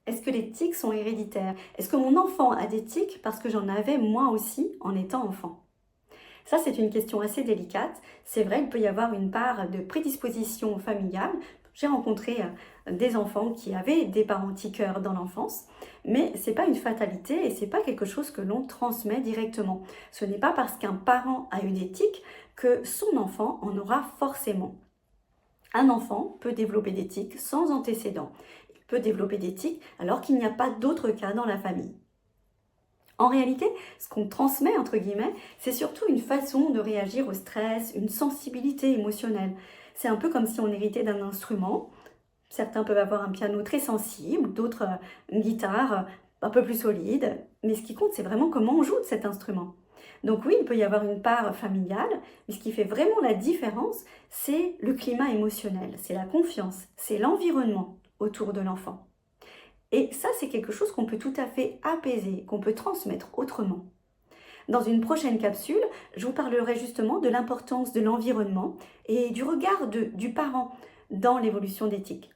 Est-ce que les tics sont héréditaires? Est-ce que mon enfant a des tics parce que j'en avais moi aussi en étant enfant? Ça, c'est une question assez délicate. C'est vrai, il peut y avoir une part de prédisposition familiale. J'ai rencontré des enfants qui avaient des parents tiqueurs dans l'enfance, mais c'est pas une fatalité et c'est pas quelque chose que l'on transmet directement. Ce n'est pas parce qu'un parent a eu des tics que son enfant en aura forcément. Un enfant peut développer des tics sans antécédent. Il peut développer des tics alors qu'il n'y a pas d'autres cas dans la famille. En réalité, ce qu'on transmet, entre guillemets, c'est surtout une façon de réagir au stress, une sensibilité émotionnelle. C'est un peu comme si on héritait d'un instrument. Certains peuvent avoir un piano très sensible, d'autres une guitare un peu plus solide. Mais ce qui compte, c'est vraiment comment on joue de cet instrument. Donc oui, il peut y avoir une part familiale, mais ce qui fait vraiment la différence, c'est le climat émotionnel, c'est la confiance, c'est l'environnement autour de l'enfant. Et ça, c'est quelque chose qu'on peut tout à fait apaiser, qu'on peut transmettre autrement. Dans une prochaine capsule, je vous parlerai justement de l'importance de l'environnement et du regard du parent dans l'évolution d'éthique.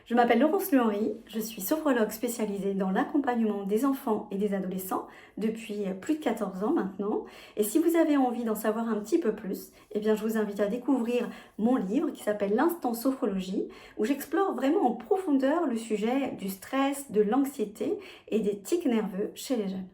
Je m'appelle Laurence Lehenry, je suis sophrologue spécialisée dans l'accompagnement des enfants et des adolescents depuis plus de 14 ans maintenant. Et si vous avez envie d'en savoir un petit peu plus, eh bien je vous invite à découvrir mon livre qui s'appelle L'Instant Sophrologie, où j'explore vraiment en profondeur le sujet du stress, de l'anxiété et des tics nerveux chez les jeunes.